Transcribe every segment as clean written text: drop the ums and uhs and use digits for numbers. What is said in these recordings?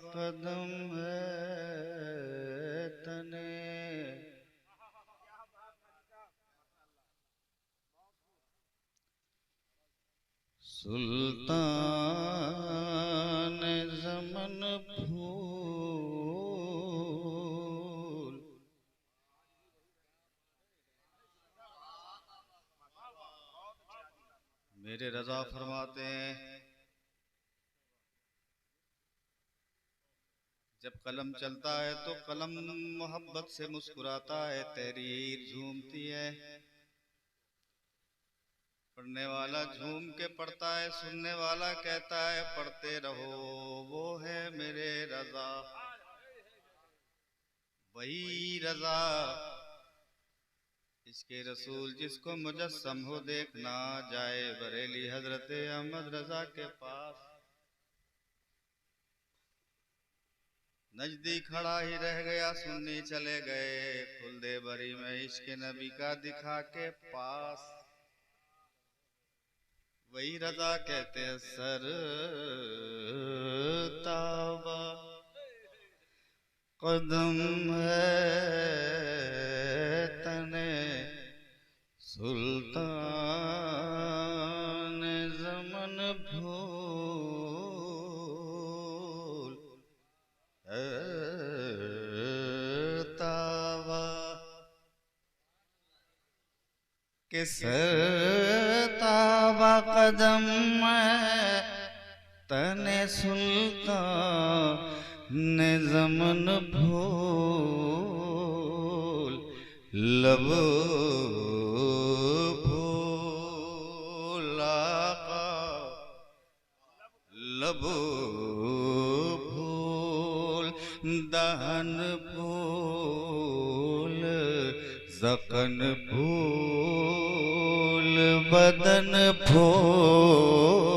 कदम है तने सुल्तान ज़मन फूल। मेरे रज़ा फरमाते हैं, जब कलम चलता है तो कलम मोहब्बत से मुस्कुराता है, तहरीर झूमती है, पढ़ने वाला झूम के पढ़ता है, सुनने वाला कहता है पढ़ते रहो। वो है मेरे रज़ा, वही रज़ा इसके रसूल जिसको मुजस्सम हो देखना जाए बरेली हजरत अहमद रज़ा के पास। नजदीक खड़ा ही रह गया, सुन्नी चले गए, खुलदे बरी में इश्क नबी का दिखा के पास। वही रज़ा कहते हैं सर ताबा कदम है तने सुल्तान ज़मन भूल तावा के तावा कदम तने सुल्तान ज़मन भूल लब भूला का लब भूल दहन भूल ज़क़न भूल बदन भूल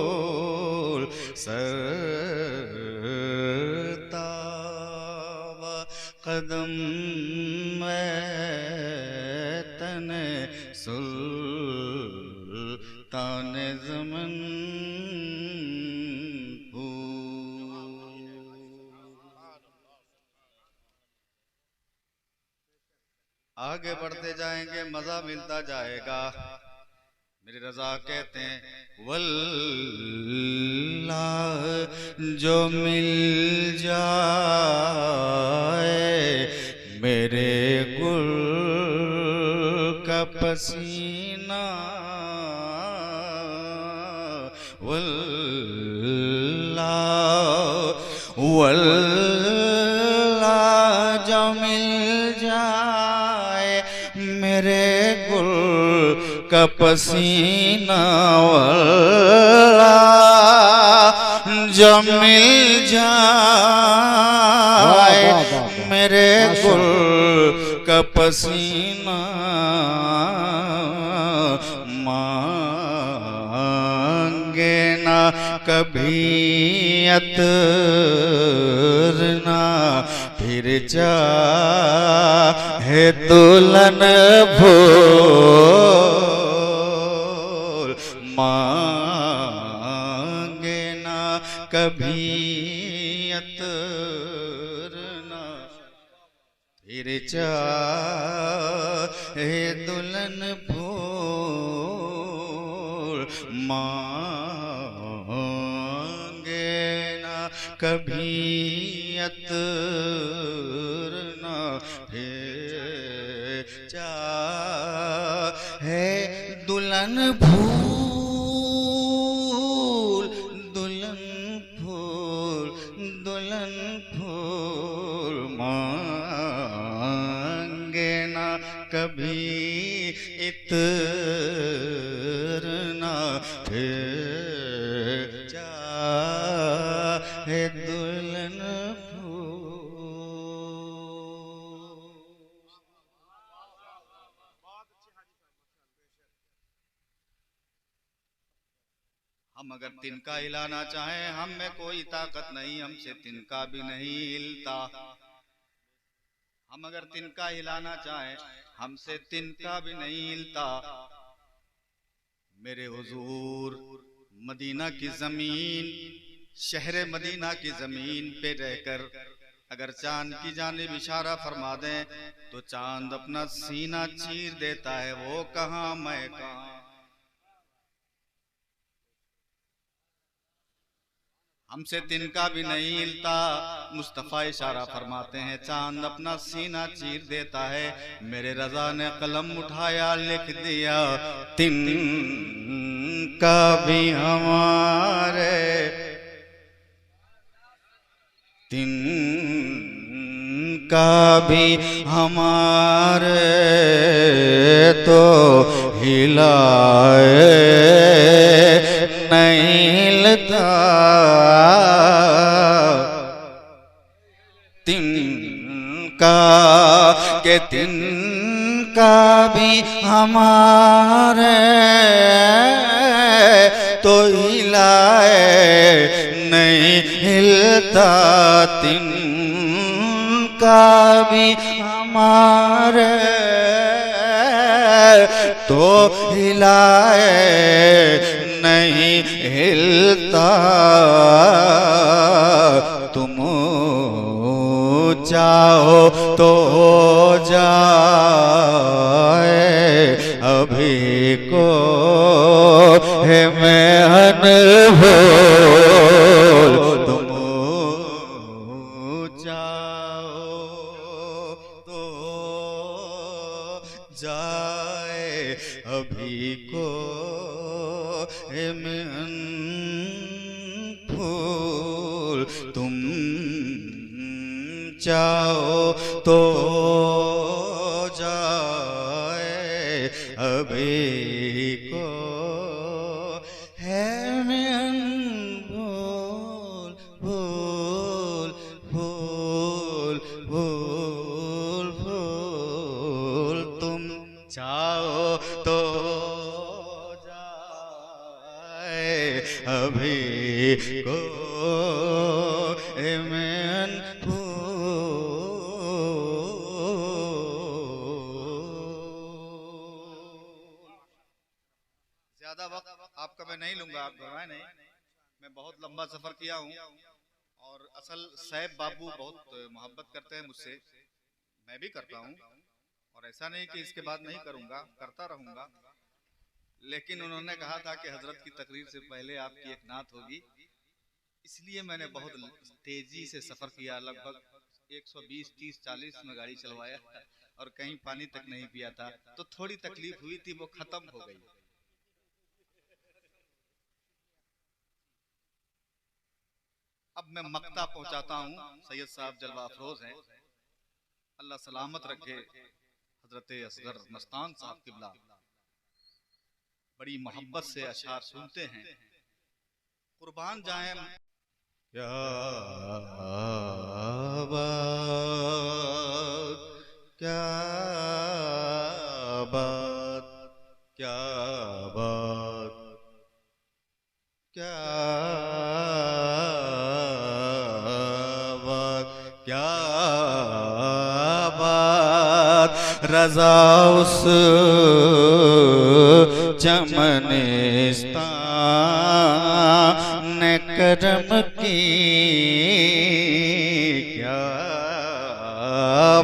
सरतावा कदम में तने सुल्तान ज़मन आगे बढ़ते जाएंगे, मजा मिलता जाएगा। मेरे रज़ा कहते हैं वल्लाह जो मिल जाए मेरे गुल का पसीना, वल्लाह वल्लाह जो मिल जाए मेरे गुल का पसीना, वल्लाह जो मिल जाए मेरे गुल का पसीना, मांगे ना कभी अतर ना फिर चाहे दुल्हन भूल, मांगे ना कभी अतर ना फिर चाहे दुल्हन भूल, मांगे ना कभी अतर ना फिर चाहे दुल्हन भूल, दुल्हन भूल, दुल्हन भूल, मांगे ना कभी इतर ना फिर चाहे दुल्हन हम अगर तिनका हिलाना चाहें हम में कोई ताकत नहीं, हमसे तिनका भी नहीं हिलता। हम अगर तिनका हिलाना चाहें हमसे तिनका भी नहीं हिलता। मेरे हुजूर मदीना की ज़मीन, शहर मदीना की ज़मीन पे रहकर अगर चांद की जानिब इशारा फरमा दें तो चांद अपना सीना चीर देता है, वो कहाँ मैं कहाँ। हमसे तिनका भी नहीं हिलता, मुस्तफ़ा इशारा फरमाते हैं, चांद अपना सीना चीर देता है। मेरे रज़ा ने कलम उठाया, लिख दिया, तिनका भी हमारे, तिनका भी हमारे तो हिलाए नहीं हिलता, तिनका के तिनका भी हमारे तो हिलाए नहीं हिलता, तिनका भी हमारे तो हिलाए नहीं हिलता। तुम चाहो तो हो जाए अभी को है मेहन भोल, तुम चाहो तो जाए अभी को है मेहन फूल, तुम चाहो तो जाए अभी को है मेहन फूल, फूल फूल फूल फूल, तुम चाहो तो जाए अभी को मेहन ज्यादा वक्त आपका मैं नहीं लूंगा, आप घबराएं नहीं। मैं बहुत लंबा सफर किया हूँ और असल सैफ बाबू बहुत मोहब्बत करते हैं मुझसे, मैं भी करता हूँ और ऐसा नहीं कि इसके बाद नहीं करूँगा, करता रहूँगा। लेकिन उन्होंने कहा था कि हजरत की तकरीर से पहले आपकी एक नात होगी, इसलिए मैंने बहुत तेजी से सफर किया, लगभग 120, 30, 40 में गाड़ी चलवाया और कहीं पानी तक नहीं पिया था। तो थोड़ी तकलीफ हुई थी, वो खत्म हो गई। अब मैं मक्ता पहुंचाता हूं। सैयद साहब जलवा अफरोज हैं, अल्लाह सलामत रखे। हजरत असगर मस्तान साहब किबला बड़ी मोहब्बत से अशार सुनते हैं, कुर्बान जाएं। क्या बात, क्या बात, क्या बात, क्या बात, क्या बात, रज़ा उस चमनिस्तान ने करम की, क्या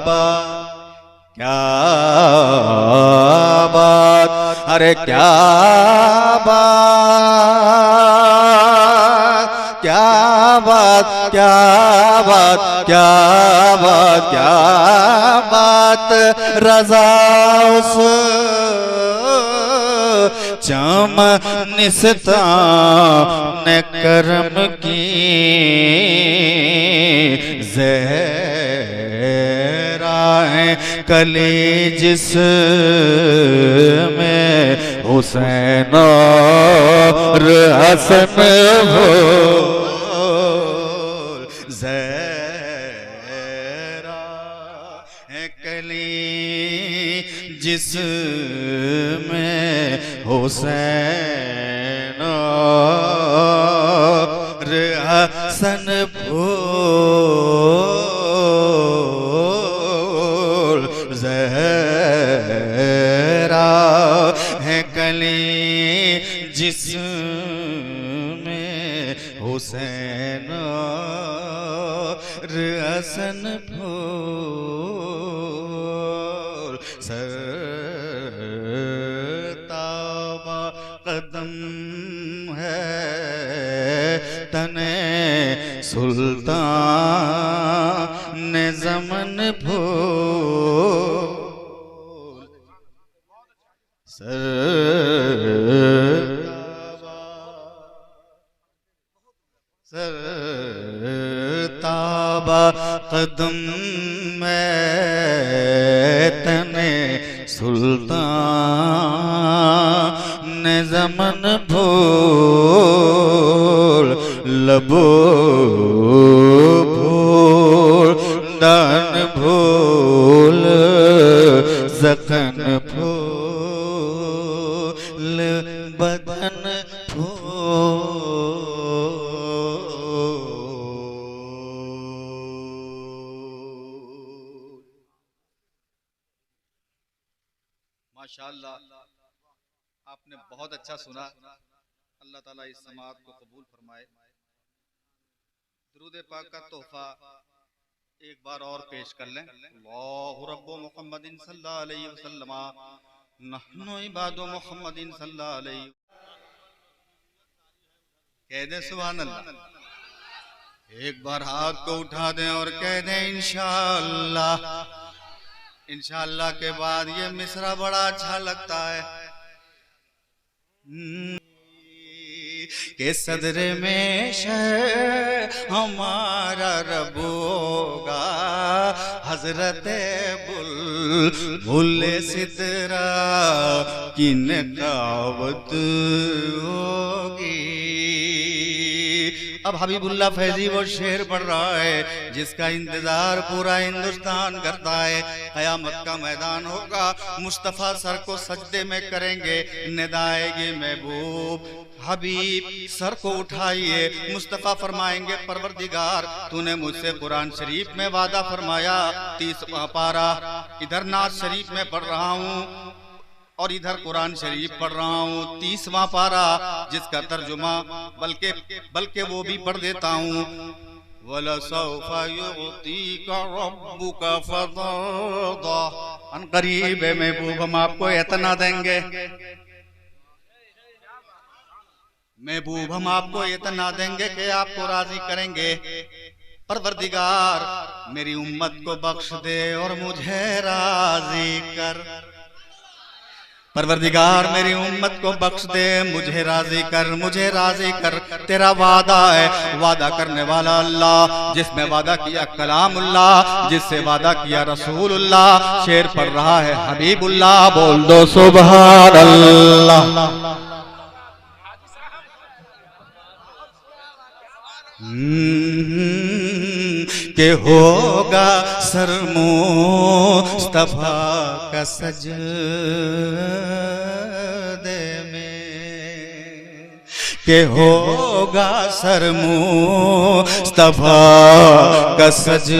बात, क्या बात, अरे क्या बात, क्या बात, क्या बात, क्या बात, क्या बात, रज़ा उस चमनिस्तान ने करम की, ज़हराएं कली जिसमें हुसैन और हसन हो, ज़हराएं कली जिसमें हुसैन और हसन फूल, ज़हरा है कली जिसमें हुसैन हसन फूल सरताबा कदम है तने सुल्तान ने ज़मन फूल सरताबा कदम में तने सुल्तान ने ज़मन भूल लबो भूल दान भूल ज़खन भूल बदन माशाअल्लाह, आपने बहुत अच्छा सुना। अल्लाह ताला इस समाअत को कबूल फरमाए। दुरूद पाक का तोहफा एक बार और पेश कर लें। अल्लाहु रब्बु मुहम्मदिन सल्लल्लाहु अलैहि वसल्लम नहनु इबादु मुहम्मदिन सल्लल्लाहु अलैहि। कह दें सुभान अल्लाह। एक बार हाथ को उठा दें और कह दें इंशाअल्लाह। इंशाअल्लाह के बाद ये मिसरा बड़ा अच्छा लगता है के सदरे में हमारा रब होगा हजरत बुल सिदरा की नकावत होगी। अब हबीबुल्लाह फैजी वो शेर पढ़ रहा है जिसका इंतजार पूरा हिंदुस्तान करता है। कयामत का मैदान होगा, मुस्तफ़ा सर को सजदे में करेंगे, निदाएगी महबूब हबीब सर को उठाइए। मुस्तफ़ा फरमाएंगे परवरदिगार तूने मुझसे कुरान शरीफ में वादा फरमाया, 30वां पारा इधर नाज शरीफ में पढ़ रहा हूँ और इधर कुरान शरीफ पढ़ रहा हूँ, 30वां पारा जिसका तर्जुमा बल्कि वो भी पढ़ देता हूँ। वलसौफा युतीका रब्बुका फतरदा, अनकरीब महबूब हम आपको इतना देंगे, महबूब हम आपको इतना देंगे कि आपको राजी करेंगे। परवरदिगार मेरी उम्मत को बख्श दे और मुझे राजी कर। परवरदिगार मेरी उम्मत को बख्श दे, मुझे राजी कर, मुझे राजी कर। तेरा वादा है, वादा करने वाला अल्लाह, जिसमें वादा किया कलामुल्लाह, जिससे वादा किया रसूलुल्लाह। शेर पढ़ रहा है हबीबुल्लाह, बोल दो सुभान अल्लाह। के होगा सर मुस्तफा का सजदे में, के होगा सर मुस्तफा का सजदे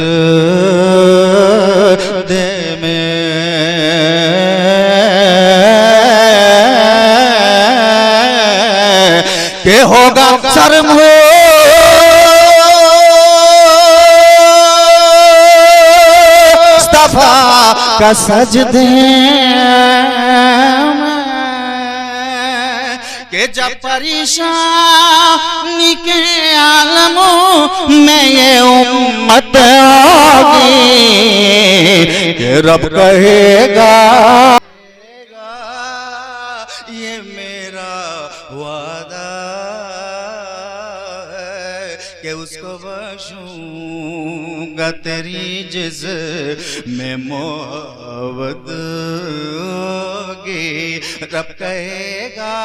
में, के होगा सर का सजदे के जब परेशानी के आलमों में ये उम्मत होगी कि रब कहेगा ये मेरा वादा है कि उसको बख्शूंगा तेरी जिस में मोहब्बत होगी। रब कहेगा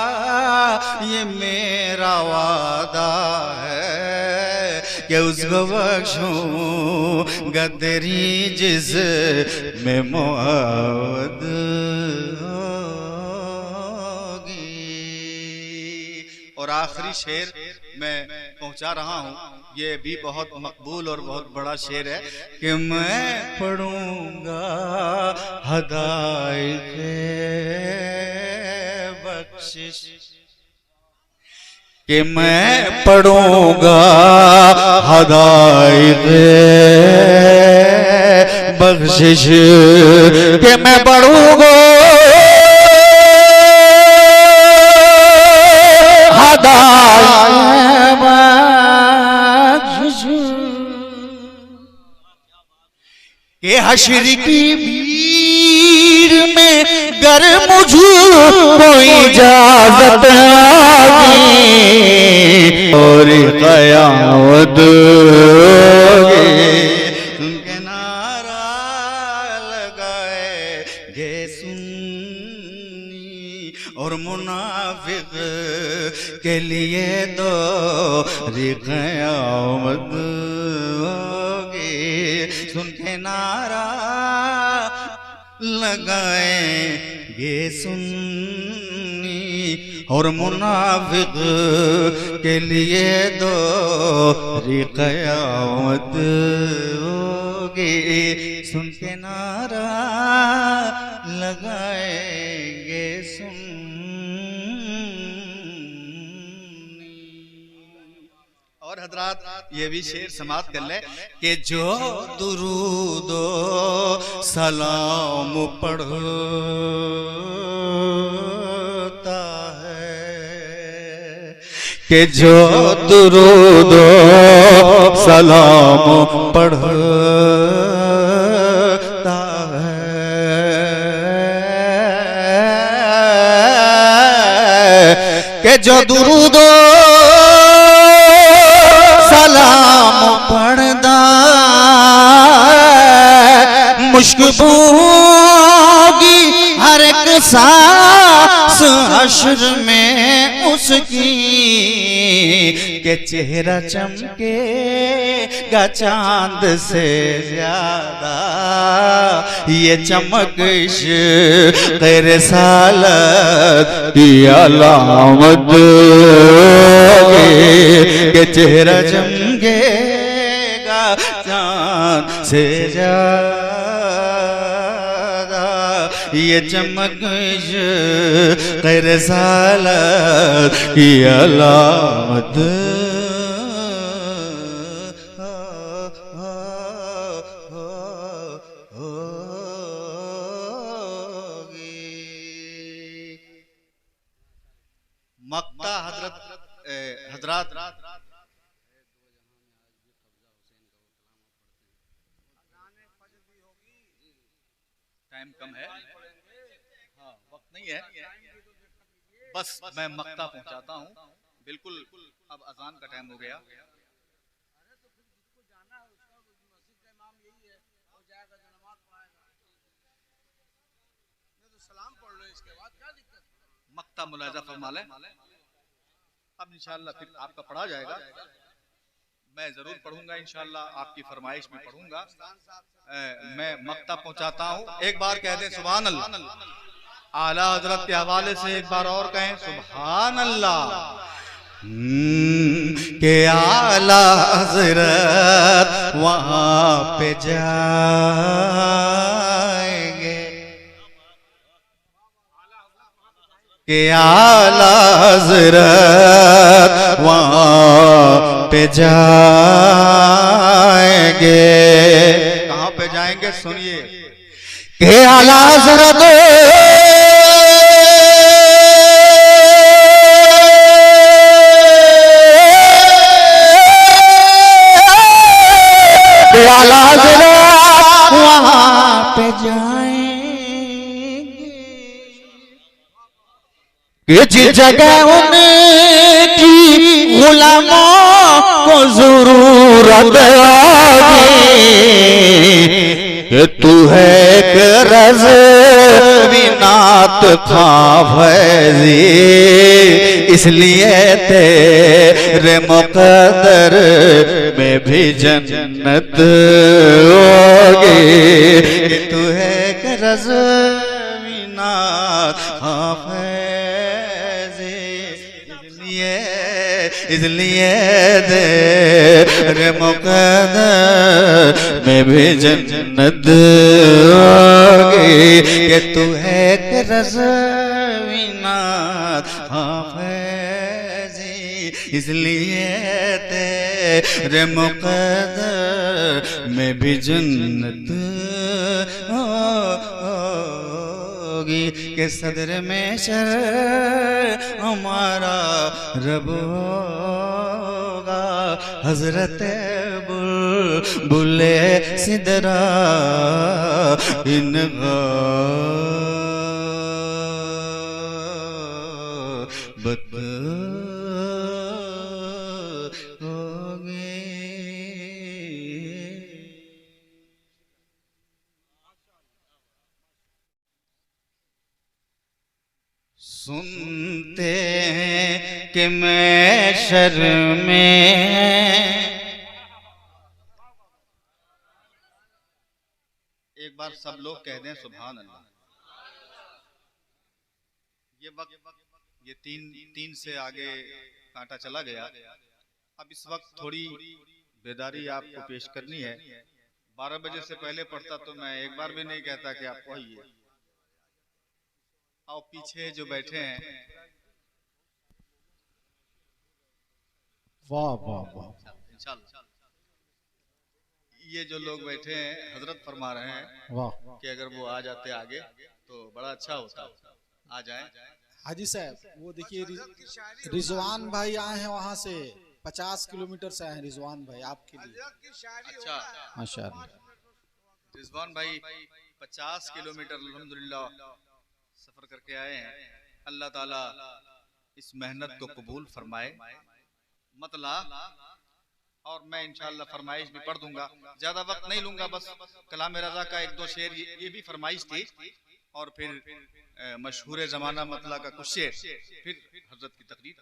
ये मेरा वादा है कि उसको बख्शूंगा तेरी जिस में मोहब्बत होगी। और आखिरी शेर मैं पहुंचा रहा हूं, ये भी बहुत मकबूल और बहुत बड़ा शेर है कि मैं पढ़ूंगा हदायत बख्शिश कि मैं पढ़ूंगा हदायत बख्शिश, कि मैं पढ़ूंगा हदायत बख्शिश, कि हश्र की भीड़ में गर मुझे कोई इजाजत और क़यामत उनके नारा लगाएंगे सुन्नी और मुनाफिक के लिए दो क़यामत होगी। सुन के नारा लगाएंगे सुन्नी और मुनाफिक के लिए दो क़यामत होगी। सुन के नारा लगाएंगे सुन्नी। और हजरात ये भी शेर समाप्त कर ले कि जो दुरूदो सलाम पढ़ता है, कि जो दुरूदो सलाम पढ़ता है, कि जो दुरूदो सलाम पढ़दा मुश्किल हर एक सांस हश्र में उसकी, के चेहरा चमकेगा चांद से ज्यादा, ये चमकश तेरे सालत की अलामत, के चेहरा चमकेगा चांद से ज्यादा, ये चमकश तेरे सालत की अलामत मक्ता हजरात टाइम कम है, हाँ वक्त नहीं है, बस मैं मक्ता पहुंचाता हूँ। बिल्कुल अब अजान का टाइम हो गया। मक्ता मुलाजा फरमा लें, अब इंशाअल्लाह फिर आपका पढ़ा जाएगा। मैं जरूर पढ़ूंगा इंशाअल्लाह, आपकी फरमाइश में पढ़ूंगा। मैं मक्ता पहुंचाता हूँ। एक बार कह दें सुभान अल्लाह। आला हजरत के हवाले से एक बार और कहें सुभान अल्लाह। के आला हजरत वहाँ पे जाएंगे, के आला हजरत वहाँ पे जाएंगे। कहाँ पे जाएंगे सुनिए, के आला हजरत वहाँ पे जाएंगे, जिस जगह उनकी गुलामों को जरूरत होगी, तू है एक रज़वीनात खां फैज़ी, इसलिए तेरे मुक़द्दर में भी जन्नत होगी। तू है एक रज़वीनात खां फैज़ी, इसलिए तेरे मुक़द्दर में भी जन्नत होगी। कि तू है एक रज़वीनात खां फैज़ी, इसलिए तेरे मुक़द्दर में भी जन्नत होगी के सदर में शर हमारा रब होगा। हजरत बुले सिदरा इन बत होगी। सुनते हैं कि महशर में एक बार सब लोग कह दें सुभान अल्लाह। ये वक्त ये तीन से आगे कांटा चला गया। अब इस वक्त थोड़ी बेदारी आपको पेश करनी है। 12 बजे से पहले पढ़ता तो मैं एक बार भी नहीं कहता कि आप पढ़िए। आओ पीछे जो बैठे हैं, वाह वाह वाह, इंशाल्लाह ये जो लोग बैठे हैं हजरत फरमा रहे हैं वाह। कि अगर वो आ जाते आगे तो बड़ा अच्छा होता। आ जाएं। हाजी साहब वो देखिए रिजवान भाई आए हैं वहाँ से 50 किलोमीटर से आए हैं रिजवान भाई आपके लिए। अच्छा माशाअल्लाह। रिजवान भाई 50 किलोमीटर अल्हम्दुलिल्लाह सफर करके आए हैं। अल्लाह ताला इस मेहनत को कबूल फरमाए। मतला और मैं इंशाअल्लाह फरमाइश भी पढ़ दूंगा, ज्यादा वक्त नहीं लूंगा। बस कलाम रज़ा का 1-2 शेर ये भी फरमाइश थी और फिर मशहूर जमाना मतला का कुछ शेर, फिर हजरत की तकरीर।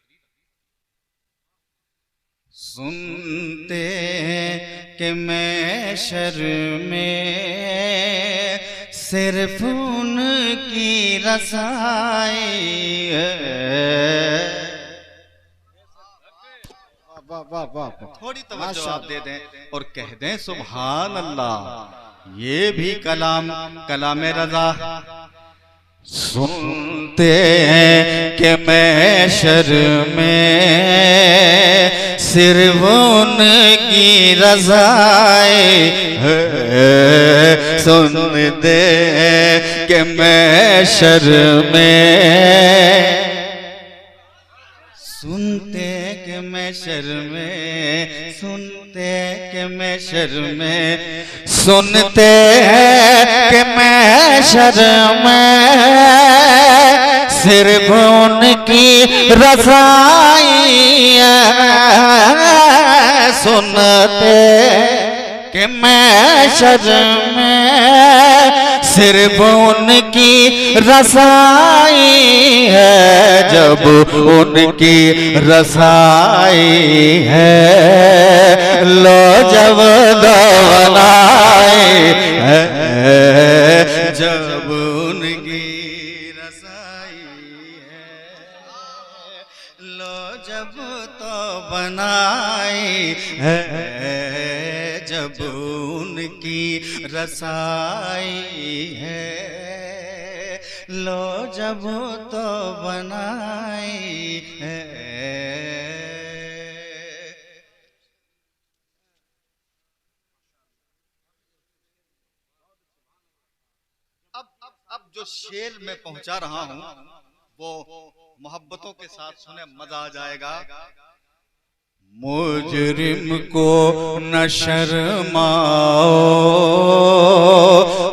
सुनते हैं कि महशर में सिर्फ उनकी रसाई है। वाह वाह वाह, थोड़ी तवज्जो आप दे दें और कह दें सुभान अल्लाह। ये भी कलाम रज़ा। सुनते हैं कि महशर में सिर्फ उनकी रज़ाई है। सुनते हैं कि महशर में सुनते के महशर में सुनते के महशर में सुनते हैं कि महशर में सिर्फ उनकी रज़ाई है। सुनते कि महशर में सिर्फ उनकी रसाई है। जब उनकी रसाई है लो जब दवनाई है। जब उनकी रसाई है लो जब तो बनाई है। जब उनकी रसाई है लो जब तो बनाई है। अब जो शेर में पहुंचा रहा हूं वो मोहब्बतों के साथ सुने, मजा आ जाएगा। मुजरिम को न शर्माओ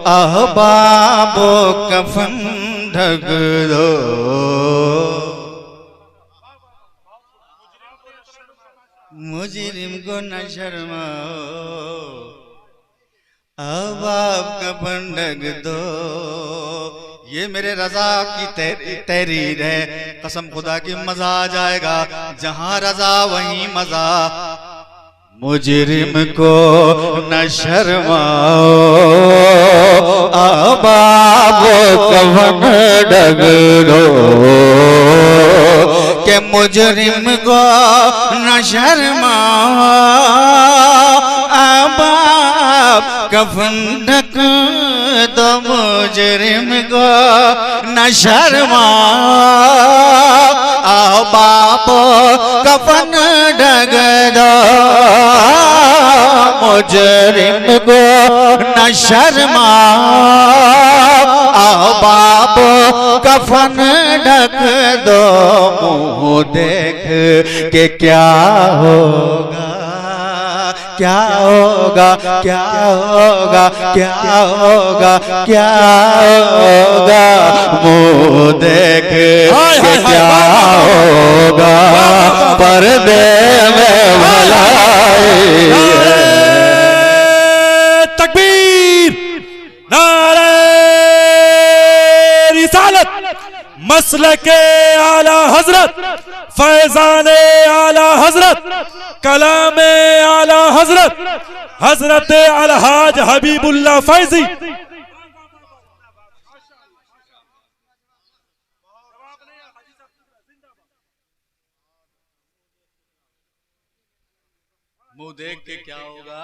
अहबाबो कफन ढक दो। मुजरिम को न शर्माओ अहबाब कफन ढक दो। ये मेरे रजा की तहरीर है। कसम खुदा की मजा आ जाएगा। जहां रजा वहीं मजा। मुजरिम को न शर्माओ अहबाबो कफन ढक दो। के मुजरिम को न शर्माओ अहबाब कफन ढक दो। मुजरिम को न शर्माओ अहबाब कफन ढक दो मुजरिम को न शर्मा आओ बाबो कफन ढक दो मुंह देख के क्या होगा क्या होगा क्या होगा क्या होगा क्या होगा मुंह देख के क्या होगा पर्दे में भलाई तकबीर नारे रिसालत मसलके आला हजरत फैजाने आला हजरत कलामे आला हजरत हजरत अलहाज हबीबुल्लाह फैजी मुंह देख के क्या होगा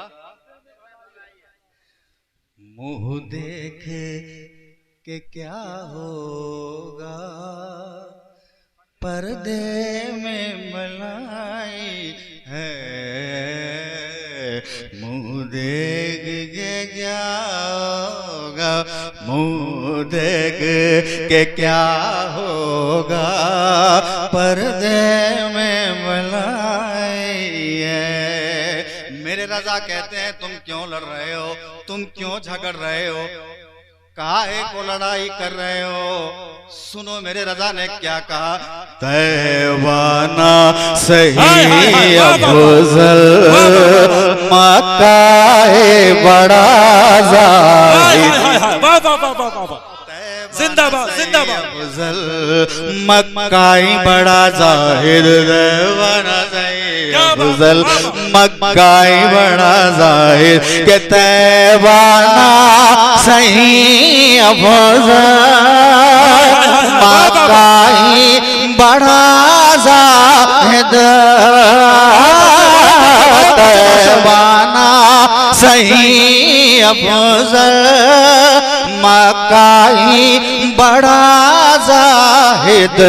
मुंह देख के क्या होगा पर्दे में मलाई है मुंह देख के क्या होगा मुंह देख के क्या होगा पर्दे में मलाई है। मेरे रजा कहते हैं तुम क्यों लड़ रहे हो, तुम क्यों झगड़ रहे हो, काहे को लड़ाई कर रहे हो। सुनो मेरे रजा ने क्या कहा, तैवाना सही अफजल मक्का है बड़ा जिंदाबाद जिंदाबाद अफजल मक्का ही बड़ा जाहिर तैवाना सही अफजल मक्का ही बड़ा जाहिर के तैवाना सही अफजल मक्का ही बड़ा जाहिद तैवाना सही अफजल मक्का ही बड़ा जाहिद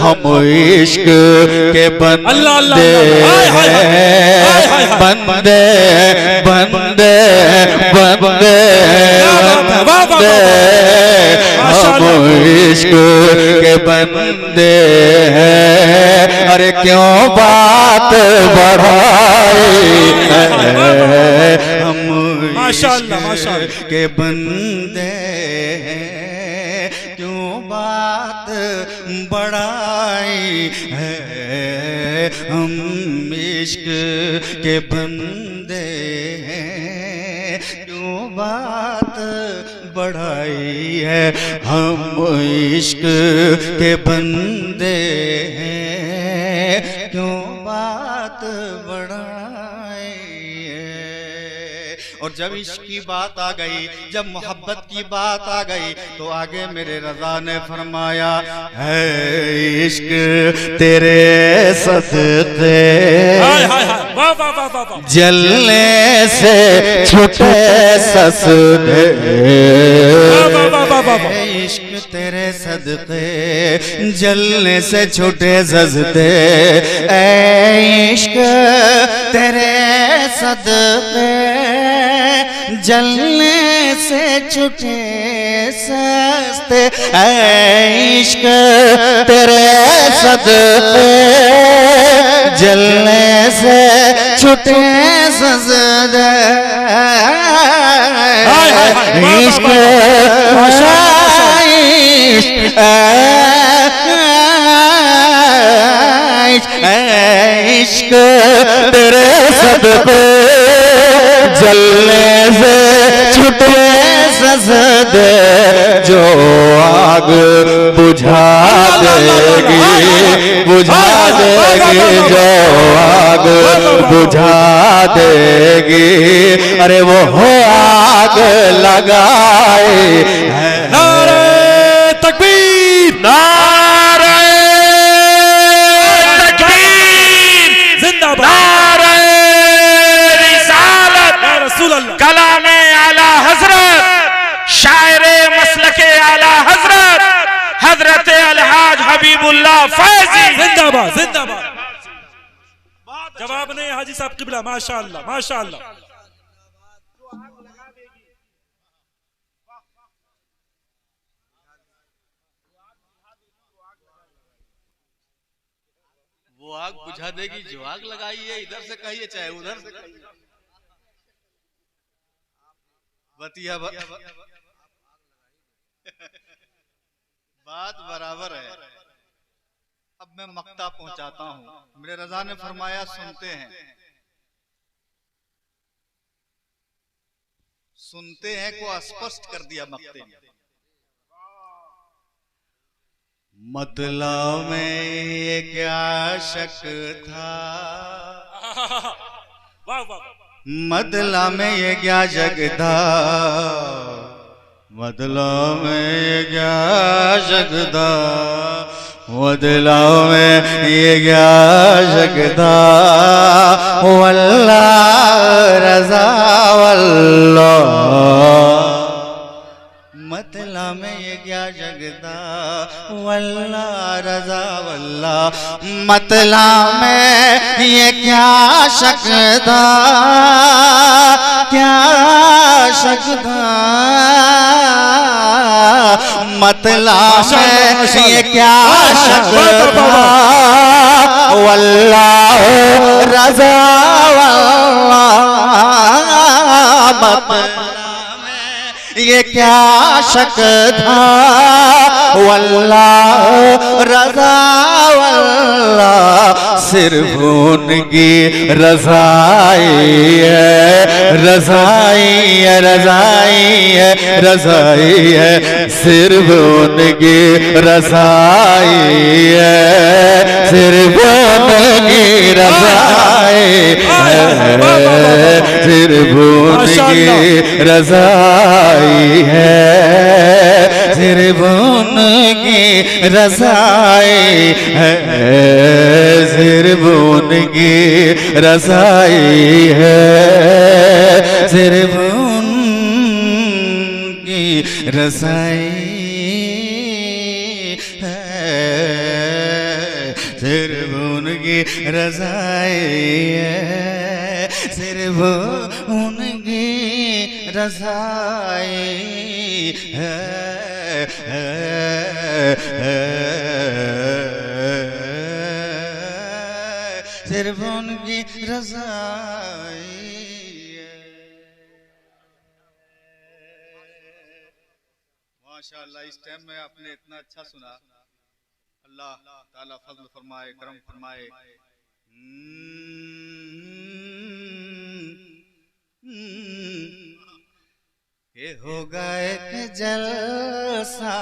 हम इश्क के बंदे बंदे बंदे बंदे बंदे हम इश्क के बंदे हैं। अरे क्यों बात बढ़ाई हम माशाअल्लाह माशाअल्लाह के बंदे क्यों बात बढ़ाई है हम इश्क के बंदे क्यों बात बढ़ाई है हम इश्क के बंदे क्यों बात बढ़ाई है। और जब इश्क की बात आ गई, जब मोहब्बत की बात आ गई, तो आगे मेरे रजा ने फरमाया, है इश्क तेरे सदके जलने से छूटे ससुरे इश्क तेरे सदके जलने से छूटे सजदे ऐ इश्क तेरे सदके जलने से छूटे सस्ते ऐ इश्क तेरे सदके जलने से छूटे सजदे इश्क इश्क तेरे सदके जलने से छूटे सजदे जो आग बुझा देगी बुझा देगी जो आग बुझा देगी अरे वो हो आग लगाए नारे तकबीर नारे तकबीर जिंदाबाद नारे रिसालत या रसूल अल्लाह कलामे आला हजरत शायरे मसलके आला हजरत हजरत अलहाज हबीबुल्लाह फैजी जिंदाबाद जिंदाबाद जवाब नहीं हाजी साहब किबला, माशाअल्लाह माशाअल्लाह। वो आग बुझा देगी जो आग लगाई है, इधर से कहिए चाहे उधर से कहिए। बतिया बात बराबर है। अब मैं मक्ता पहुंचाता हूं। मेरे रजा ने फरमाया सुनते हैं, सुनते हैं को स्पष्ट कर दिया मक्ते ने। मतलब में क्या शक था, वाह वाह, मतलब में ये क्या जग था, मतलब में ये क्या जग था, मतलब में ये क्या जग था, वल्लाह रज़ा वल्लाह, मतलब में ये क्या जग था, वल्लाह रज़ा वल्लाह, मतलब में ये क्या शक था, क्या शक था, मतलब में ये क्या शक था, वल्लाह रज़ा वल्लाह, ये क्या शक था, वल्लाह रज़ा वल्लाह, सिर्फ उनकी रज़ाई है, रज़ाई है, रज़ाई है, रज़ाई है, सिर्फ उनकी रज़ाई है, सिर्फ उनकी रज़ाई है, सिर्फ उनकी रज़ाई है, सिर्फ उनकी रज़ाई है, सिर्फ उनकी रज़ाई है, सिर्फ उनकी रज़ाई है, सिर्फ उनकी रज़ाई है, सिर्फ उनकी रज़ाई है, सिर्फ उनकी रज़ाई है। माशाअल्लाह, इस टाइम में आपने इतना अच्छा सुना, अल्लाह ताला फज़ल फरमाए, करम फरमाए। ये होगा एक जलसा